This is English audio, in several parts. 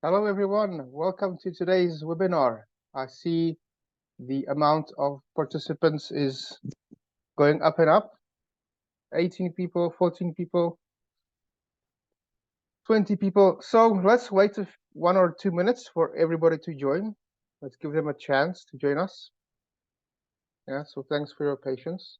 Hello, everyone. Welcome to today's webinar. I see the amount of participants is going up and up. 18 people, 14 people, 20 people. So let's wait 1 or 2 minutes for everybody to join. Let's give them a chance to join us. Yeah, so thanks for your patience.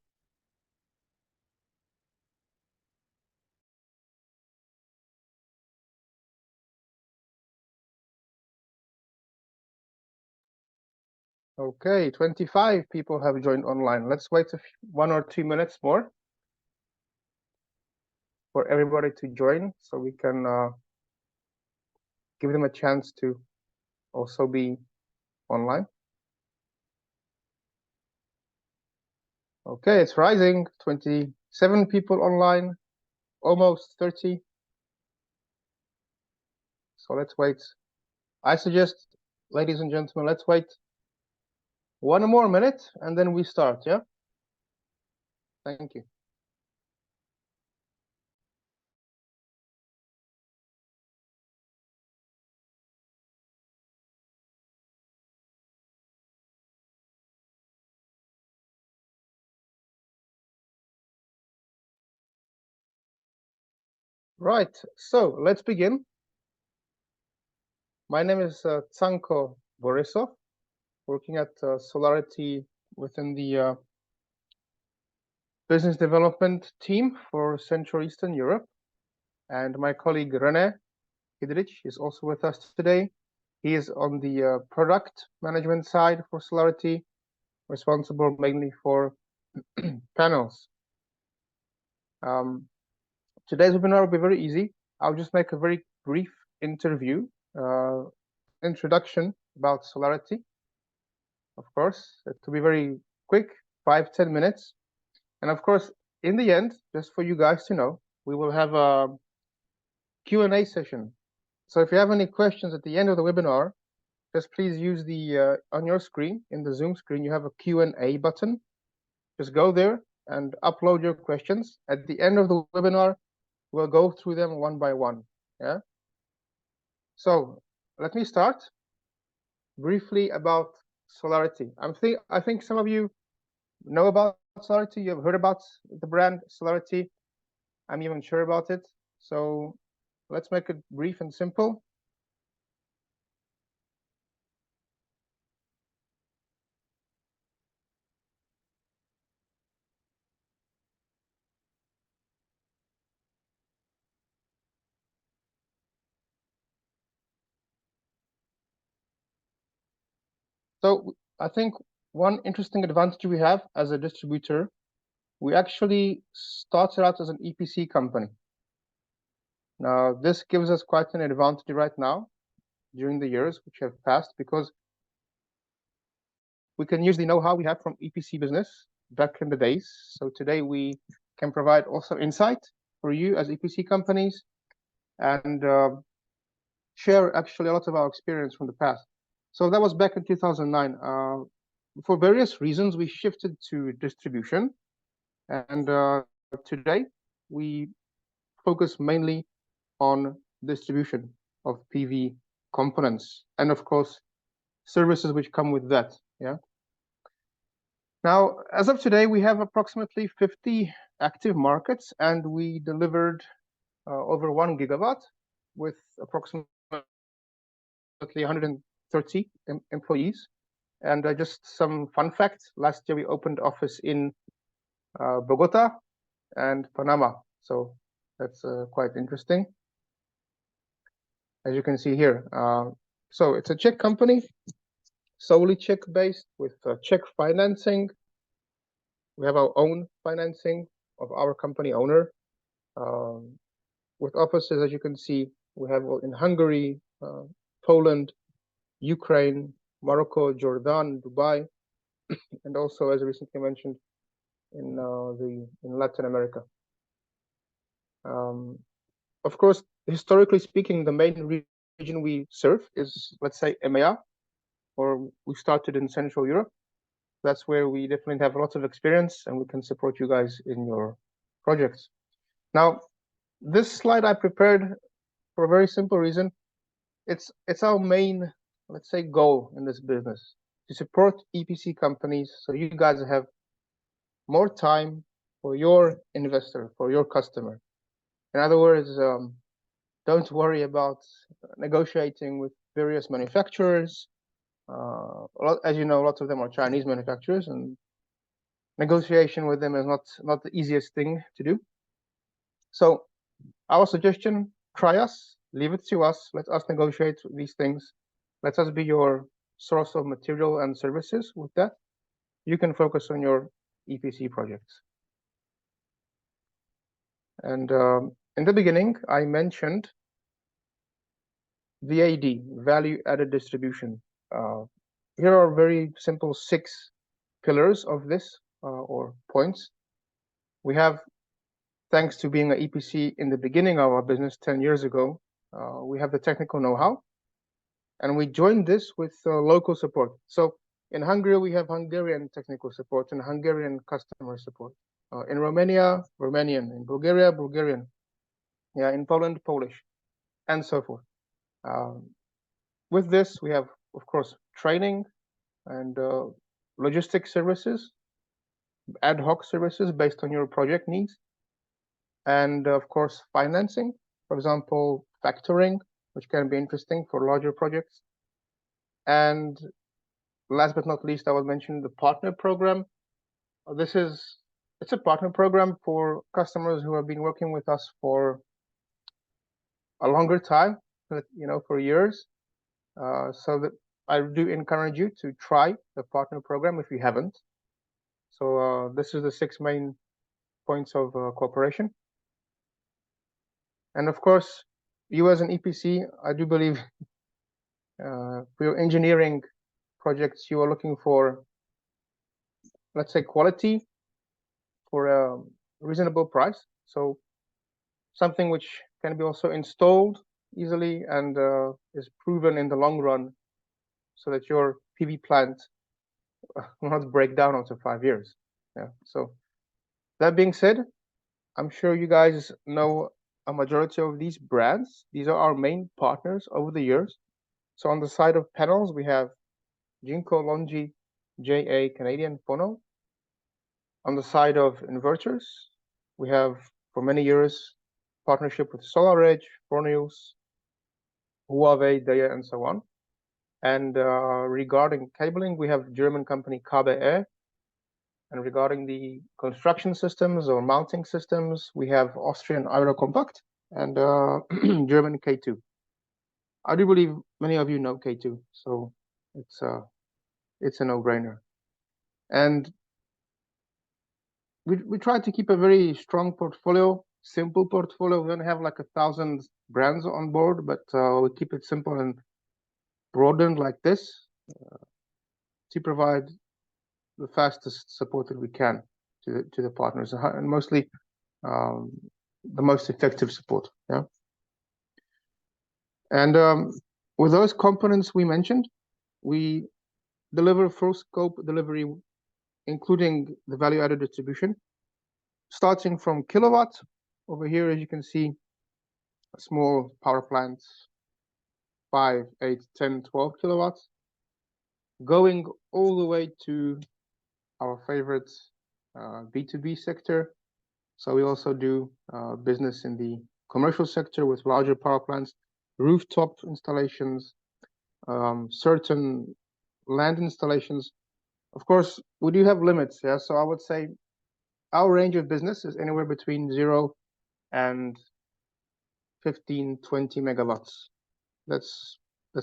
Okay, 25 people have joined online. Let's wait 1 or 2 minutes more for everybody to join so we can give them a chance to also be online. Okay, it's rising. 27 people online, almost 30. So let's wait. I suggest, ladies and gentlemen, let's wait 1 more minute and then we start, yeah? Thank you. Right, so let's begin. My name is Tsanko Borisov, working at Solarity within the business development team for Central Eastern Europe. And my colleague Rene Hidrich is also with us today. He is on the product management side for Solarity, responsible mainly for panels. Today's webinar will be very easy. I'll just make a very brief introduction about Solarity. Of course, it will be very quick, 5-10 minutes. And of course, in the end, just for you guys to know, we will have a Q&A session. So if you have any questions at the end of the webinar, just please use the on your screen, in the Zoom screen, you have a Q&A button. Just go there and upload your questions. At the end of the webinar, we'll go through them one by one. Yeah. So let me start briefly about Solarity. I think some of you know about Solarity. You've heard about the brand Solarity. I'm even sure about it. So let's make it brief and simple. So I think one interesting advantage we have as a distributor, we actually started out as an EPC company. Now, this gives us quite an advantage right now during the years which have passed, because we can use the know-how we have from EPC business back in the days. So today we can provide also insight for you as EPC companies and share actually a lot of our experience from the past. So that was back in 2009. For various reasons, we shifted to distribution, and today we focus mainly on distribution of PV components and of course services which come with that. Yeah. Now, as of today, we have approximately 50 active markets, and we delivered over 1 gigawatt with approximately 130 employees. And just some fun facts: last year we opened office in Bogota and Panama. So that's quite interesting, as you can see here. So it's a Czech company, solely Czech-based, with Czech financing. We have our own financing of our company owner, with offices, as you can see, we have in Hungary, Poland, Ukraine, Morocco, Jordan, Dubai, and also, as recently mentioned, in Latin America. Of course, historically speaking, the main region we serve is, let's say, EMEA, or we started in Central Europe. That's where we definitely have lots of experience, and we can support you guys in your projects. Now, this slide I prepared for a very simple reason. it's our main, let's say, goal in this business, to support EPC companies so you guys have more time for your investor, for your customer. In other words, don't worry about negotiating with various manufacturers. As you know, lots of them are Chinese manufacturers, and negotiation with them is not the easiest thing to do. So our suggestion, try us, leave it to us, let us negotiate these things. Let us be your source of material and services. With that, you can focus on your EPC projects. And in the beginning, I mentioned VAD, value added distribution. Here are very simple 6 pillars of this, or points. We have, thanks to being an EPC in the beginning of our business 10 years ago, we have the technical know-how, and we joined this with local support. So in Hungary, we have Hungarian technical support and Hungarian customer support. In Romania, Romanian. In Bulgaria, Bulgarian. Yeah, in Poland, Polish, and so forth. With this, we have, of course, training and logistics services, ad hoc services based on your project needs, and of course, financing. For example, factoring, which can be interesting for larger projects. And last but not least, I will mention the partner program. It's a partner program for customers who have been working with us for a longer time, for years. So that I do encourage you to try the partner program if you haven't. So this is the 6 main points of cooperation. And of course, you as an EPC, I do believe for your engineering projects, you are looking for, let's say, quality for a reasonable price. So something which can be also installed easily and is proven in the long run, so that your PV plant will not break down after 5 years. Yeah. So that being said, I'm sure you guys know a majority of these brands. These are our main partners over the years. So on the side of panels, we have Jinko, Longi, JA, Canadian, Phono. On the side of inverters, we have for many years partnership with SolarEdge, Fronius, Huawei, Daya, and so on. And regarding cabling, we have German company KBR. And regarding the construction systems or mounting systems, we have Austrian Aerocompact and German K2. I do believe many of you know K2, so it's a no-brainer. And we try to keep a very strong portfolio, simple portfolio. We don't have like 1,000 brands on board, but we keep it simple and broadened like this to provide the fastest support that we can to the partners, and mostly the most effective support. Yeah. And with those components we mentioned, we deliver full scope delivery, including the value added distribution, starting from kilowatt. Over here, as you can see, a small power plant, 5, 8, 10, 12 kilowatts, going all the way to our favorite B2B sector. So we also do business in the commercial sector with larger power plants, rooftop installations, certain land installations. Of course, we do have limits. Yeah, so I would say our range of business is anywhere between 0 and 15, 20 megawatts. That's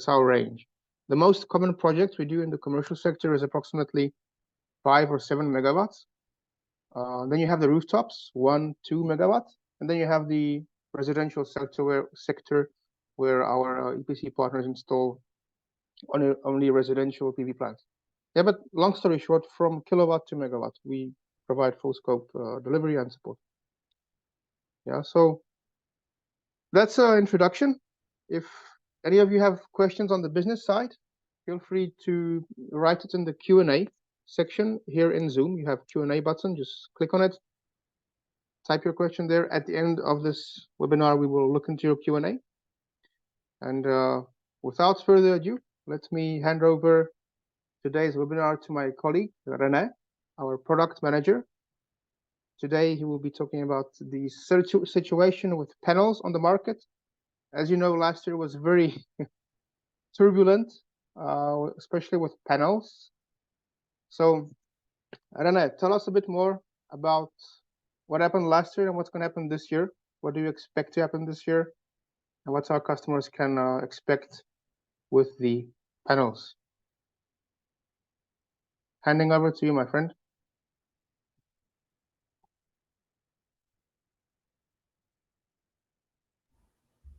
our range. The most common project we do in the commercial sector is approximately 5 or 7 megawatts. Then you have the rooftops, 1, 2 megawatts, and then you have the residential sector where our EPC partners install only residential PV plants. Yeah, but long story short, from kilowatt to megawatt, we provide full scope delivery and support. Yeah, so that's an introduction. If any of you have questions on the business side, feel free to write it in the Q&A section here in Zoom. You have Q&A button, just click on it, type your question there. At the end of this webinar, we will look into your Q&A, and without further ado, let me hand over today's webinar to my colleague, René, our product manager. Today, he will be talking about the situation with panels on the market. As you know, last year was very turbulent, especially with panels. So, René, tell us a bit more about what happened last year and what's going to happen this year. What do you expect to happen this year? And what our customers can expect with the panels? Handing over to you, my friend.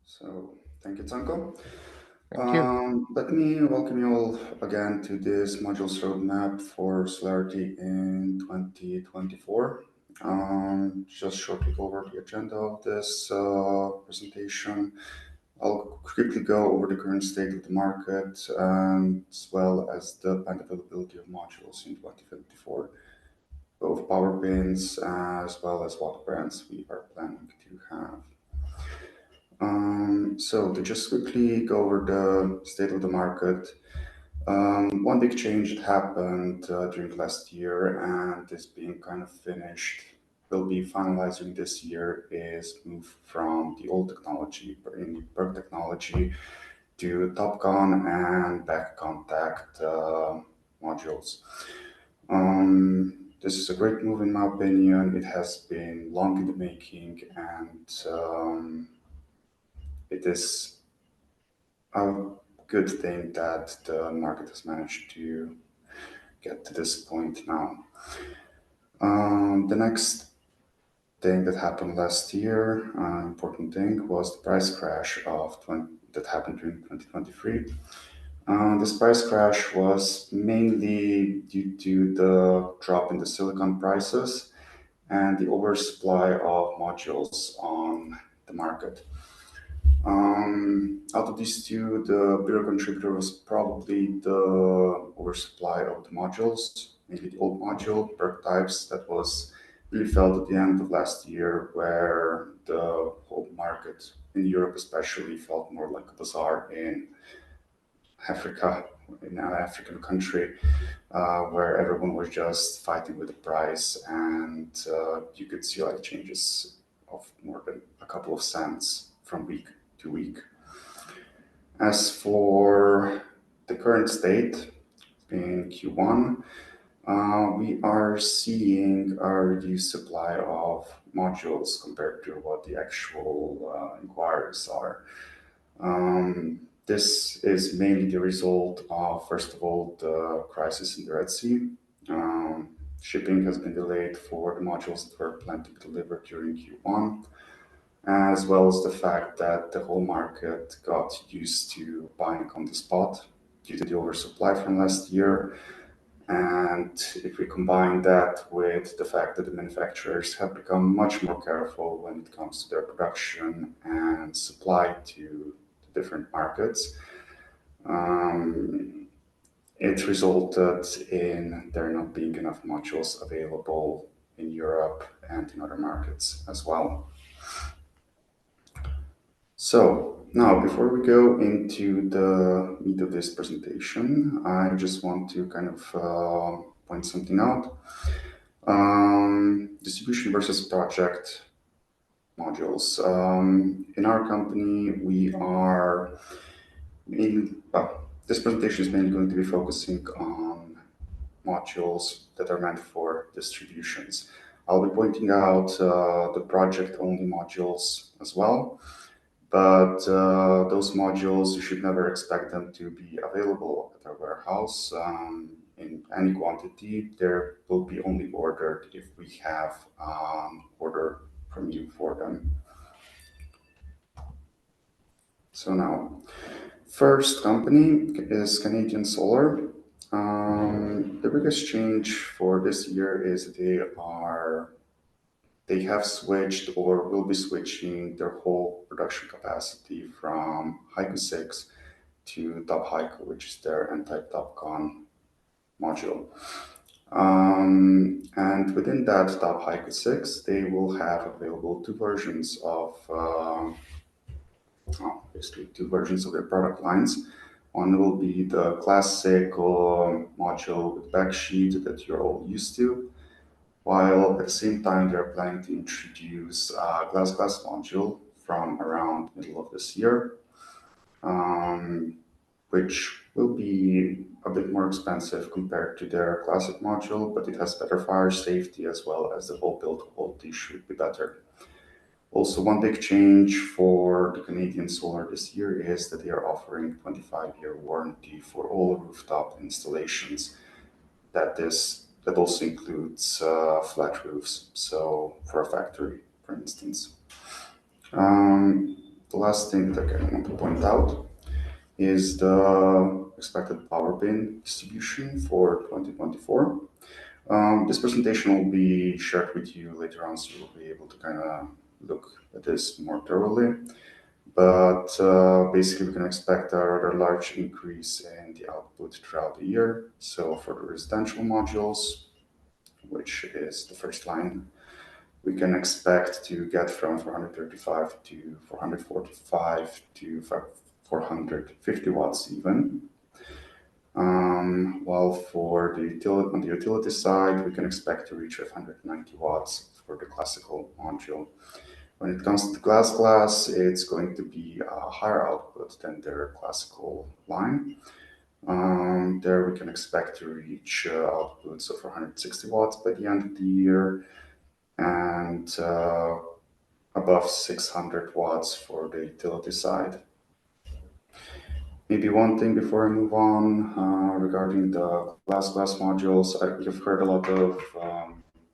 So, thank you, Tanko. Thank you. Let me welcome you all again to this modules roadmap for Solarity in 2024. Just shortly go over the agenda of this presentation. I'll quickly go over the current state of the market and as well as the planned availability of modules in 2024, both power pins as well as what brands we are planning to have. So to just quickly go over the state of the market, one big change that happened during last year and is being kind of finished, will be finalizing this year, is move from the old technology, in PERC technology, to TopCon and back contact modules. This is a great move in my opinion. It has been long in the making, and it is a good thing that the market has managed to get to this point now. The next thing that happened last year, important thing, was the price crash that happened during 2023. This price crash was mainly due to the drop in the silicon prices and the oversupply of modules on the market. Out of these two, the bigger contributor was probably the oversupply of the modules, maybe the old module, PERC types, that was really felt at the end of last year, where the whole market in Europe especially felt more like a bazaar in Africa, in an African country, where everyone was just fighting with the price, and you could see like changes of more than a couple of cents from week to week. As for the current state in Q1, we are seeing a reduced supply of modules compared to what the actual inquiries are. This is mainly the result of, first of all, the crisis in the Red Sea. Shipping has been delayed for the modules that were planned to be delivered during Q1, as well as the fact that the whole market got used to buying on the spot due to the oversupply from last year. And if we combine that with the fact that the manufacturers have become much more careful when it comes to their production and supply to the different markets, it resulted in there not being enough modules available in Europe and in other markets as well. So now, before we go into the meat of this presentation, I just want to kind of point something out. Distribution versus project modules. In our company, we are this presentation is mainly going to be focusing on modules that are meant for distributions. I'll be pointing out the project-only modules as well. But those modules, you should never expect them to be available at our warehouse in any quantity. They will be only ordered if we have order from you for them. So now, first company is Canadian Solar. The biggest change for this year is they have switched or will be switching their whole production capacity from Haiku 6 to Top Haiku, which is their N-type TopCon module. And within that Top Haiku 6, they will have available two versions of basically two versions of their product lines. One will be the classic module with backsheet that you're all used to, while at the same time they're planning to introduce a glass module from around middle of this year, um, which will be a bit more expensive compared to their classic module, but it has better fire safety as well as the whole build quality should be better. Also, one big change for the Canadian Solar this year is that they are offering 25-year warranty for all rooftop installations. That also includes flat roofs. So for a factory, for instance. The last thing that I want to point out is the expected power bin distribution for 2024. This presentation will be shared with you later on, so you'll be able to kind of look at this more thoroughly. But basically, we can expect a rather large increase in the output throughout the year. So for the residential modules, which is the first line, we can expect to get from 435 to 445 to 450 watts even. While for the on the utility side, we can expect to reach 590 watts for the classical module. When it comes to glass, it's going to be a higher output than their classical line. There we can expect to reach outputs of 460 watts by the end of the year and above 600 watts for the utility side. Maybe one thing before I move on regarding the glass modules, you've heard a lot of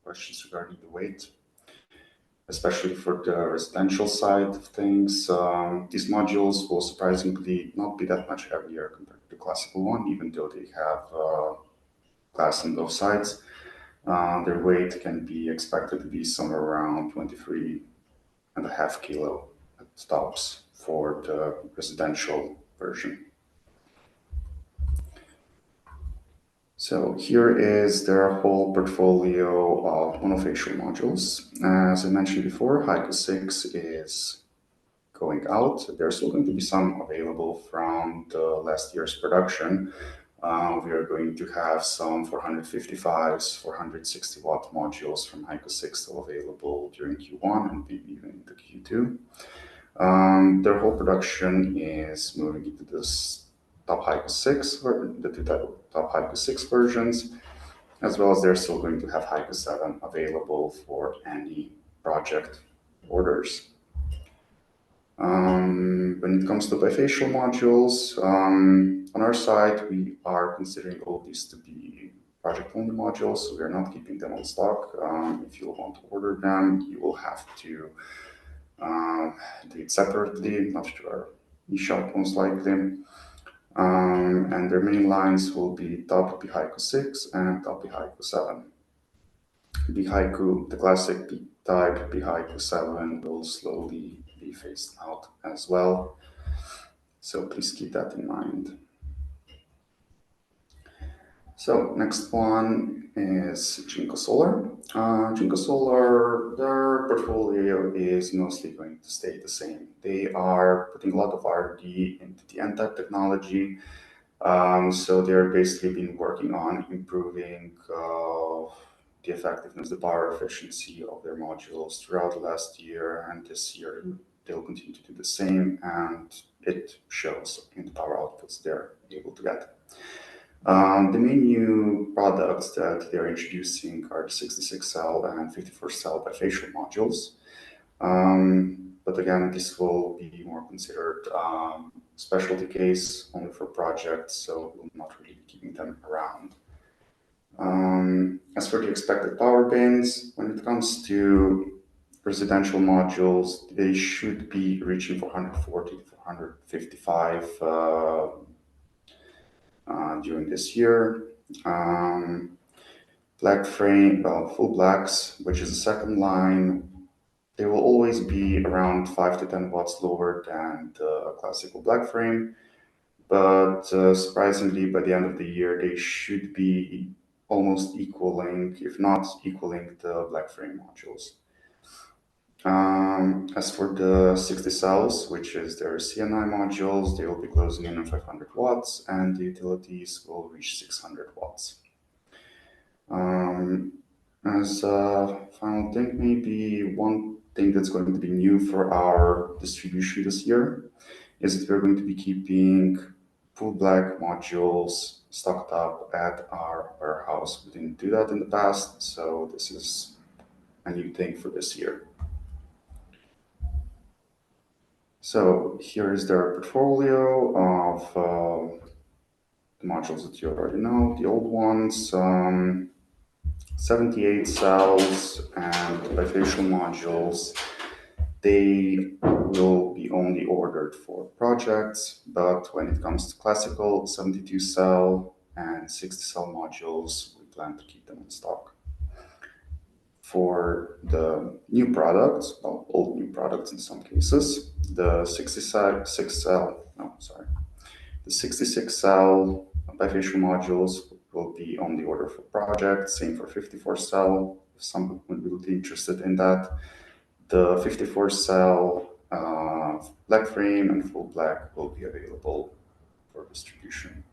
questions regarding the weight, especially for the residential side of things. These modules will surprisingly not be that much heavier compared to the classical one, even though they have glass on both sides. Their weight can be expected to be somewhere around 23.5 kilo at tops for the residential version. So here is their whole portfolio of monofacial modules. As I mentioned before, Haiku 6 is going out. There's still going to be some available from the last year's production. We are going to have some 455s, 460 watt modules from Haiku 6 still available during Q1 and maybe even into Q2. Their whole production is moving into this top Haiku 6, the two top Haiku 6 versions, as well as they're still going to have Haiku 7 available for any project orders. When it comes to bifacial modules, on our side, we are considering all of these to be project-only modules, so we're not keeping them on stock. If you want to order them, you will have to do it separately, not through our eShop most likely. And their main lines will be top Bihaiku 6 and top Bihaiku 7. Bihaiku, the classic type Bihaiku 7 will slowly be phased out as well. So please keep that in mind. So next one is Jinko Solar. Jinko Solar, their portfolio is mostly going to stay the same. They are putting a lot of R&D into the N-type technology. So they're basically been working on improving the effectiveness, the power efficiency of their modules throughout the last year, and this year they'll continue to do the same, and it shows in the power outputs they're able to get. The main new products that they're introducing are the 66 cell and 54 cell bifacial modules. But again, this will be more considered specialty case only for projects, so we'll not really be keeping them around. As for the expected power bins, when it comes to residential modules, they should be reaching 440 to 455 during this year. Black frame, full blacks, which is the second line, they will always be around 5 to 10 watts lower than the classical black frame, but surprisingly, by the end of the year, they should be almost equaling, if not equaling, the black frame modules. As for the 60 cells, which is their CNI modules, they will be closing in on 500 watts, and the utilities will reach 600 watts. As a final thing, maybe one thing that's going to be new for our distribution this year is that we're going to be keeping full black modules stocked up at our warehouse. We didn't do that in the past, so this is a new thing for this year. So here is their portfolio of the modules that you already know, the old ones. 78 cells and bifacial modules. They will be only ordered for projects, but when it comes to classical 72 cell and 60 cell modules, we plan to keep them in stock. For the new products, well, old new products in some cases, the 66 cell bifacial modules will be on the order for projects. Same for 54 cell, if someone will be interested in that. The 54 cell black frame and full black will be available for distribution.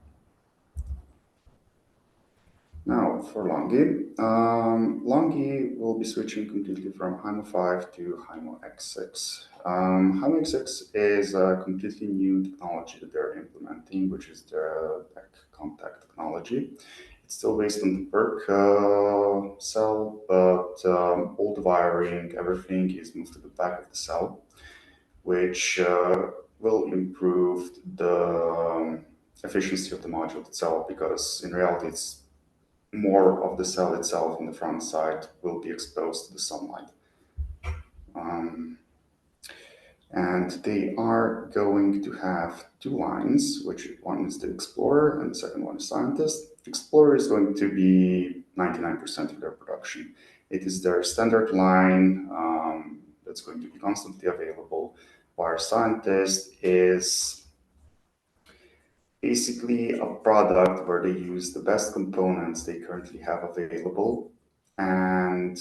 Now for Longi. Longi will be switching completely from HIMO 5 to HIMO X6. HIMO X6 is a completely new technology that they're implementing, which is the back contact technology. It's still based on the PERC cell, but all the wiring, everything is moved to the back of the cell, which will improve the efficiency of the module itself, because in reality it's more of the cell itself on the front side will be exposed to the sunlight. And they are going to have two lines, which one is the Explorer and the second one is Scientist. Explorer is going to be 99% of their production. It is their standard line that's going to be constantly available, while Scientist is basically a product where they use the best components they currently have available, and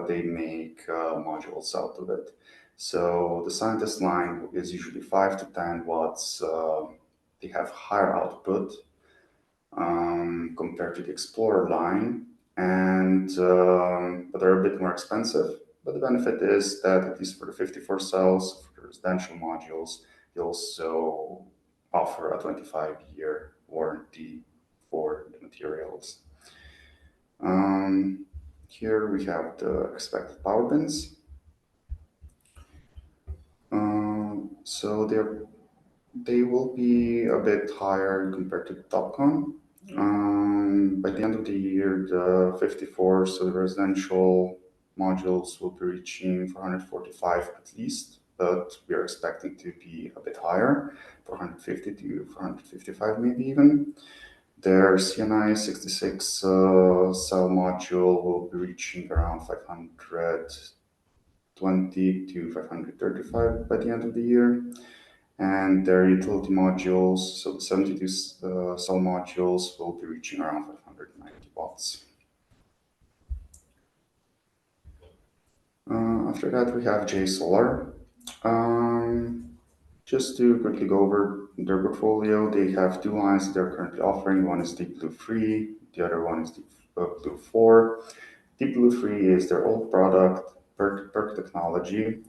they make modules out of it. So the Scientist line is usually 5 to 10 watts. They have higher output compared to the Explorer line, and but they're a bit more expensive. But the benefit is that at least for the 54 cells, for the residential modules, they also offer a 25-year warranty for the materials. Here we have the expected power bins. So they will be a bit higher compared to the Topcon. By the end of the year, the 54, so the residential modules will be reaching 445 at least, but we are expecting to be a bit higher, 450 to 455 maybe even. Their CNI 66 cell module will be reaching around 520 to 535 by the end of the year. And their utility modules, so the 72 cell modules, will be reaching around 590 watts. After that, we have J Solar. Just to quickly go over their portfolio, they have two lines that they're currently offering. One is Deep Blue 3, the other one is Deep Blue 4. Deep Blue 3 is their old product, PERC technology.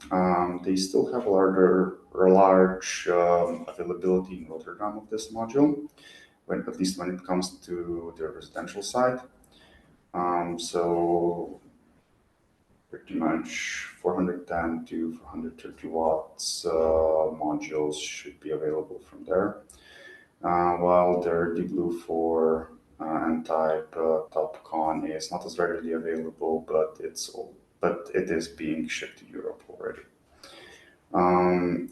They still have a large availability in Rotterdam of this module, at least when it comes to the residential side. So pretty much 410 to 430 watts modules should be available from there. While their Deep Blue 4 N-type Topcon is not as readily available, but it is being shipped to Europe already.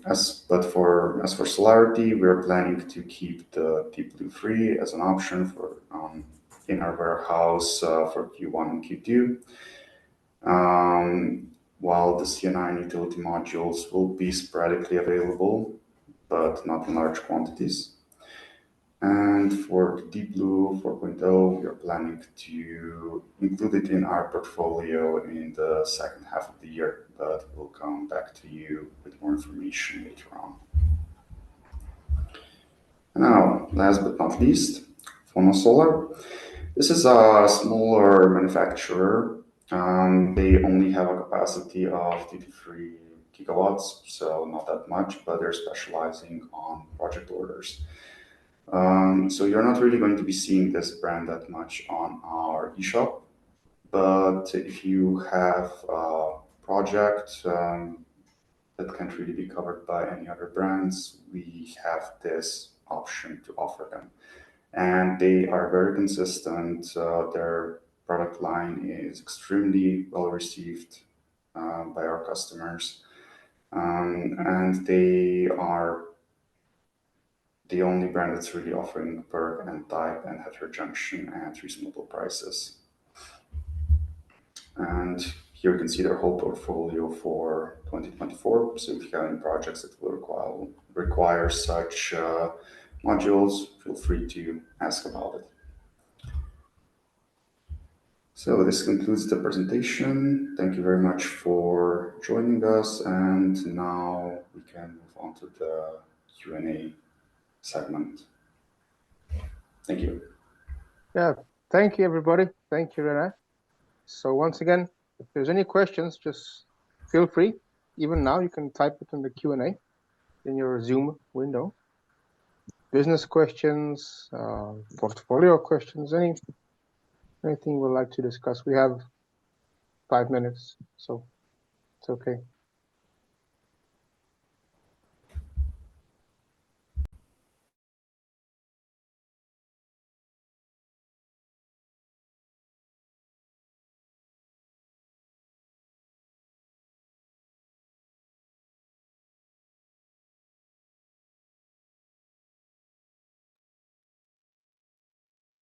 As for Solarity, we're planning to keep the Deep Blue 3 as an option for in our warehouse for Q1 and Q2. While the CNI utility modules will be sporadically available, but not in large quantities. And for the Deep Blue 4.0, we are planning to include it in our portfolio in the second half of the year, but we'll come back to you with more information later on. Now, last but not least, Solar. This is a smaller manufacturer. They only have a capacity of 33 gigawatts, so not that much, but they're specializing on project orders. So you're not really going to be seeing this brand that much on our eShop, but if you have a project that can't really be covered by any other brands, we have this option to offer them. And they are very consistent. Their product line is extremely well received by our customers. And they are the only brand that's really offering PERC and type and heterojunction at reasonable prices. And here you can see their whole portfolio for 2024. So if you have any projects that will require such modules, feel free to ask about it. So this concludes the presentation. Thank you very much for joining us. And now we can move on to the Q&A segment. Thank you. Yeah, thank you, everybody. Thank you, Rene. So once again, if there's any questions, just feel free. Even now, you can type it in the Q&A in your Zoom window. Business questions, portfolio questions, anything we'd like to discuss. We have 5 minutes, so it's okay.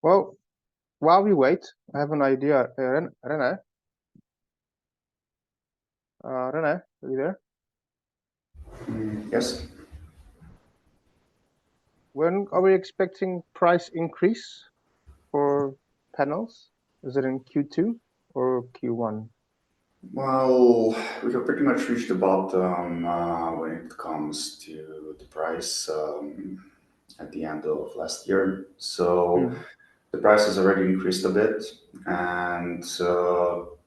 Well, while we wait, I have an idea. Rene, Rene, are you there? Yes. When are we expecting price increase for panels? Is it in Q2 or Q1? Well, we have pretty much reached the bottom when it comes to the price at the end of last year. So the price has already increased a bit, and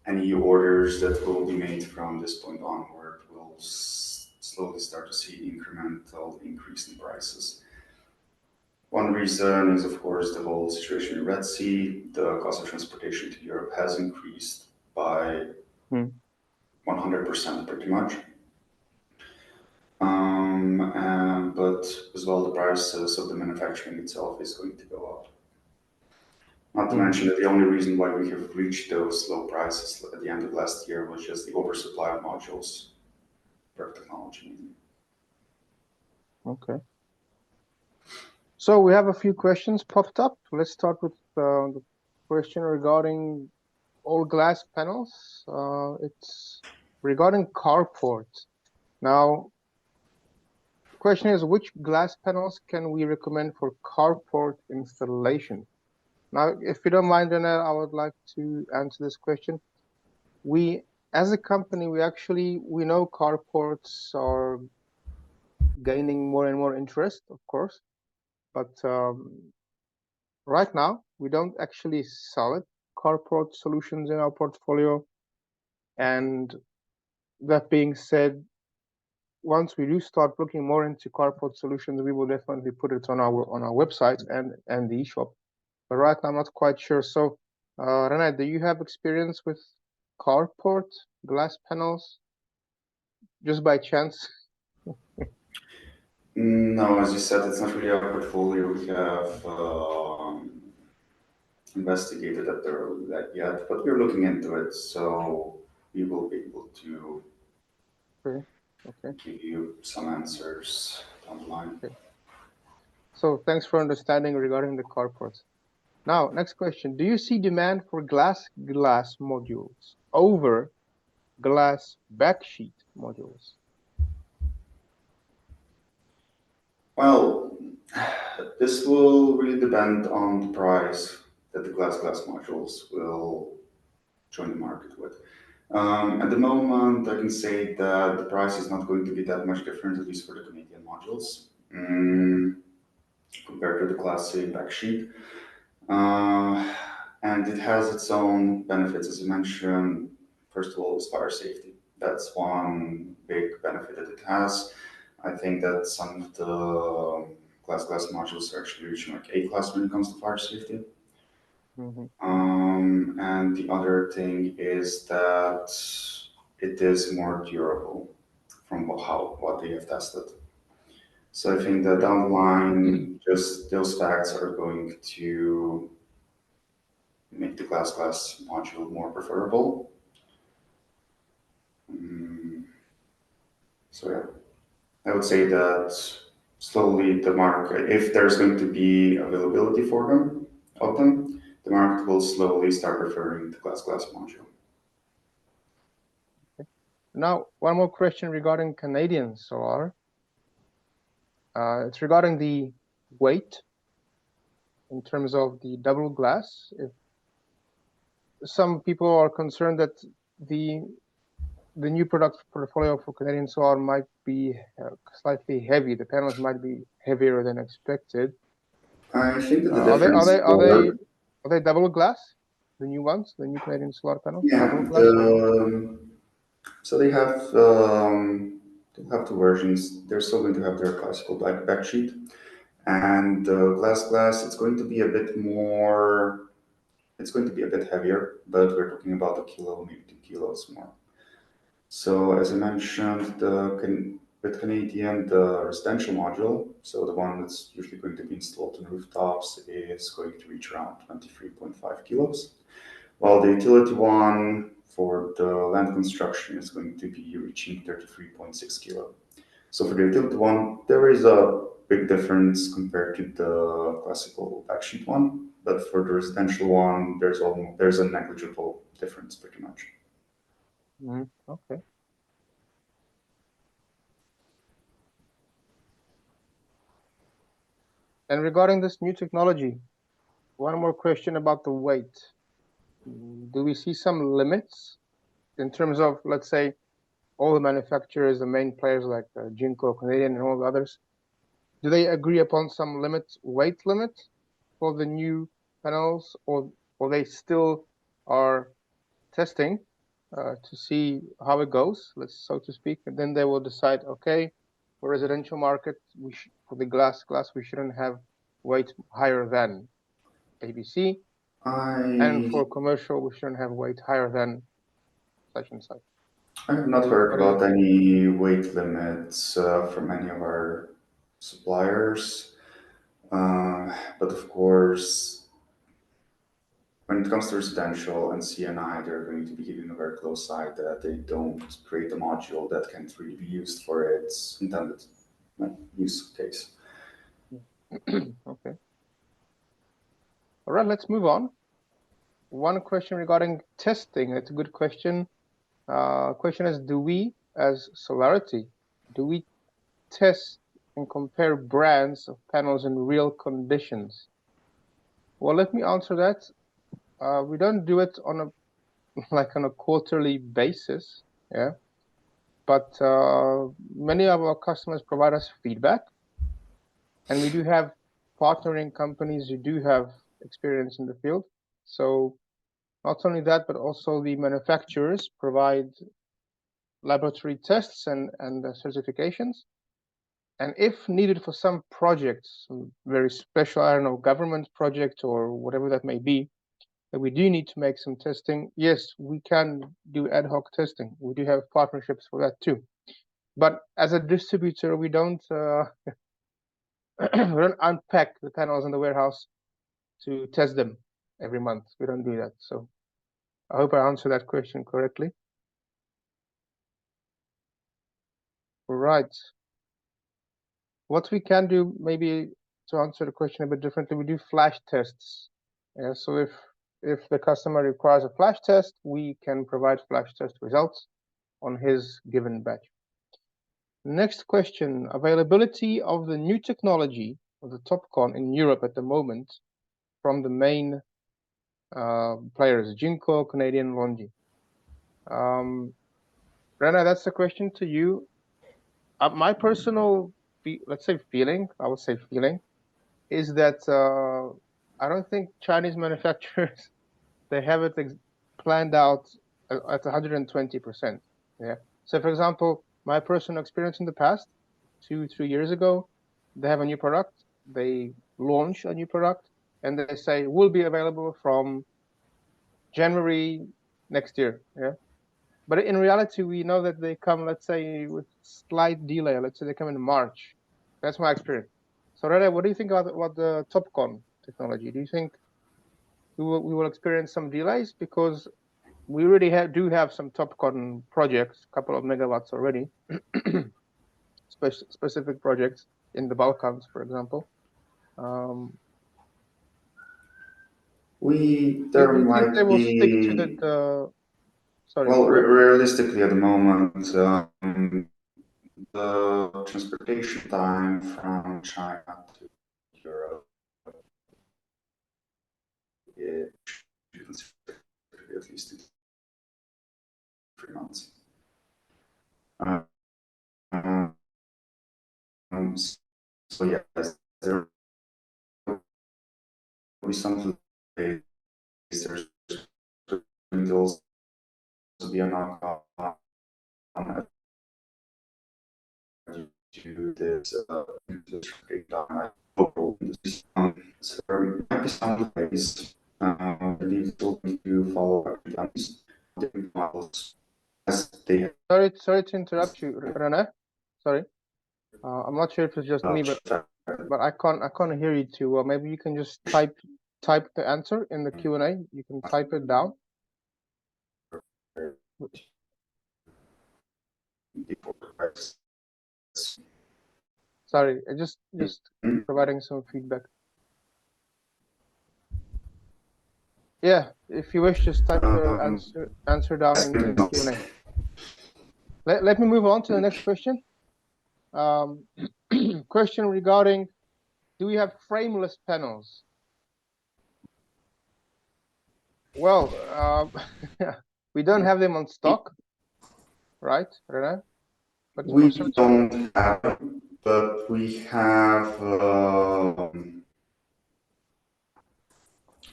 any orders that will be made from this point onward will slowly start to see incremental increase in prices. One reason is, of course, the whole situation in Red Sea. The cost of transportation to Europe has increased by 100% pretty much. But as well, the prices of the manufacturing itself is going to go up. Not to mention that the only reason why we have reached those low prices at the end of last year was just the oversupply of modules for technology. Okay. So we have a few questions popped up. Let's start with the question regarding all glass panels. It's regarding carport. Now, the question is, which glass panels can we recommend for carport installation? Now, if you don't mind, Rene, I would like to answer this question. We, as a company, we know carports are gaining more and more interest, of course, but right now we don't actually sell it, carport solutions in our portfolio. And that being said, once we do start looking more into carport solutions, we will definitely put it on our website and the eShop. But right now, I'm not quite sure. So, Rene, do you have experience with carport glass panels, just by chance? No, as you said, it's not really our portfolio. We have investigated that yet, but we're looking into it, so we will be able to give you some answers down the line. Okay. So thanks for understanding regarding the carports. Now, next question. Do you see demand for glass modules over glass backsheet modules? Well, This will really depend on the price that the glass modules will join the market with. At the moment, I can say that the price is not going to be that much different, at least for the Canadian modules, compared to the classic backsheet. And it has its own benefits, as you mentioned. First of all, is fire safety. That's one big benefit that it has. I think that some of the glass modules are actually reaching like A class when it comes to fire safety. And the other thing is that it is more durable from what they have tested. So I think that down the line, just those facts are going to make the glass module more preferable. So yeah, I would say that slowly the market, if there's going to be availability for them, of them, the market will slowly start preferring the glass module. Now, one more question regarding Canadian solar. It's regarding the weight in terms of the double glass. If some people are concerned that the new product portfolio for Canadian solar might be slightly heavy. The panels might be heavier than expected. I think that the difference are they double glass? The new ones, the new Canadian solar panels, double glass? So they have two versions. They're still going to have their classical black backsheet, and glass. It's going to be a bit more. It's going to be a bit heavier, but we're talking about a kilo, maybe 2 kilos more. So as I mentioned, with Canadian, the residential module, so the one that's usually going to be installed on rooftops, is going to reach around 23.5 kilos, while the utility one for the land construction is going to be reaching 33.6 kilo. So for the utility one, there is a big difference compared to the classical backsheet one, but for the residential one, there's a negligible difference pretty much. Okay. And regarding this new technology, one more question about the weight. Do we see some limits in terms of, let's say, all the manufacturers, the main players like Jinko, Canadian, and all the others? Do they agree upon some weight limit for the new panels, or they still are testing to see how it goes, so to speak, and then they will decide, okay, for residential market, for the glass, we shouldn't have weight higher than ABC, and for commercial, we shouldn't have weight higher than such and such. I have not heard about any weight limits from any of our suppliers, but of course, when it comes to residential and CNI, they're going to be keeping a very close eye that they don't create a module that can't really be used for its intended use case. Okay. All right, let's move on. One question regarding testing. It's a good question. Question is, do we, as Solarity, do we test and compare brands of panels in real conditions? Well, let me answer that. We don't do it on a quarterly basis, yeah. But many of our customers provide us feedback, and we do have partnering companies who do have experience in the field. So not only that, but also the manufacturers provide laboratory tests and certifications. And if needed for some projects, some very special, I don't know, government project or whatever that may be, that we do need to make some testing, yes, we can do ad hoc testing. We do have partnerships for that too. But as a distributor, we don't we don't unpack the panels in the warehouse to test them every month. We don't do that. So I hope I answered that question correctly. All right. What we can do, maybe to answer the question a bit differently, we do flash tests. Yeah, so if the customer requires a flash test, we can provide flash test results on his given batch. Next question, availability of the new technology the TopCon in Europe at the moment from the main players, Jinko, Canadian, Longi. Rena, that's the question to you. My personal, let's say feeling, I would say feeling, is that I don't think Chinese manufacturers they have it planned out at 120%. Yeah. So, for example, my personal experience in the past, 2-3 years ago, they have a new product, they launch a new product, and they say will be available from January next year. Yeah. But in reality, we know that they come, let's say, with slight delay. Let's say they come in March. That's my experience. So, Rene, what do you think about the TopCon technology? Do you think we will experience some delays because we already do have some TopCon projects, a couple of megawatts already, specific projects in the Balkans, for example. Do There you think they might will stick to be, sorry, well, go ahead. realistically at the moment, the transportation time from China to Europe is at least 3 months. So yes, there will be some delays. There's going to also be a knock on to this time. So there might be some delays. These will need to follow up different models as they Sorry to interrupt you, Rene. Sorry. I'm not sure if it's just me, but I can't hear you too well. Maybe you can just type the answer in the Q&A. You can type it down. Sorry, just providing some feedback. Yeah, if you wish, just type the answer down in the Q&A. Let me move on to the next question. Question regarding, do we have frameless panels? Well, we don't have them on stock, right, Rene? But we don't have, but we have.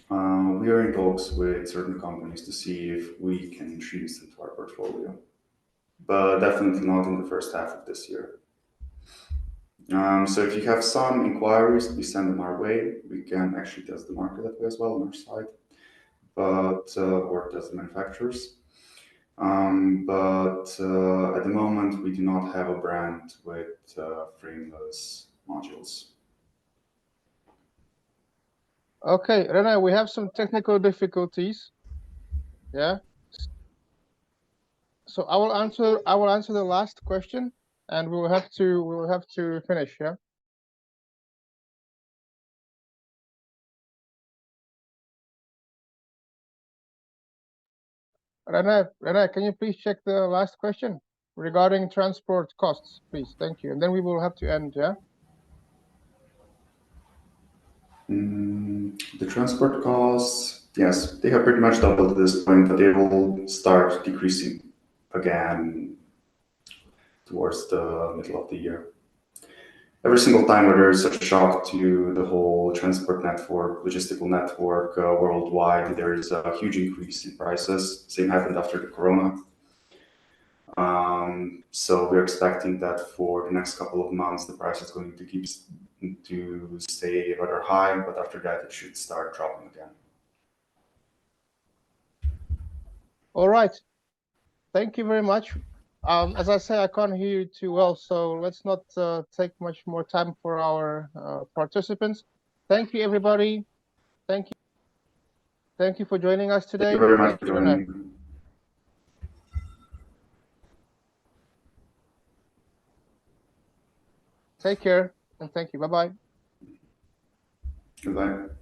We are in talks with certain companies to see if we can introduce them to our portfolio, but definitely not in the first half of this year. So if you have some inquiries, please send them our way. We can actually test the market that way as well on our side, but or test the manufacturers. But at the moment, we do not have a brand with frameless modules. Okay, Rene, we have some technical difficulties. Yeah. So I will answer the last question, and we will have to finish. Yeah. Rene, can you please check the last question regarding transport costs, please? Thank you. And then we will have to end. Yeah. The transport costs, yes, they have pretty much doubled at this point, but they will start decreasing again towards the middle of the year. Every single time where there is such a shock to the whole transport network, logistical network worldwide, there is a huge increase in prices. Same happened after the corona. So we're expecting that for the next couple of months, the price is going to keep to stay rather high, but after that, it should start dropping again. All right. Thank you very much. As I say, I can't hear you too well, so let's not take much more time for our participants. Thank you, everybody. Thank you for joining us today. Thank you very much Thank for you, Rene. joining. Take care, and thank you. Bye-bye. Goodbye.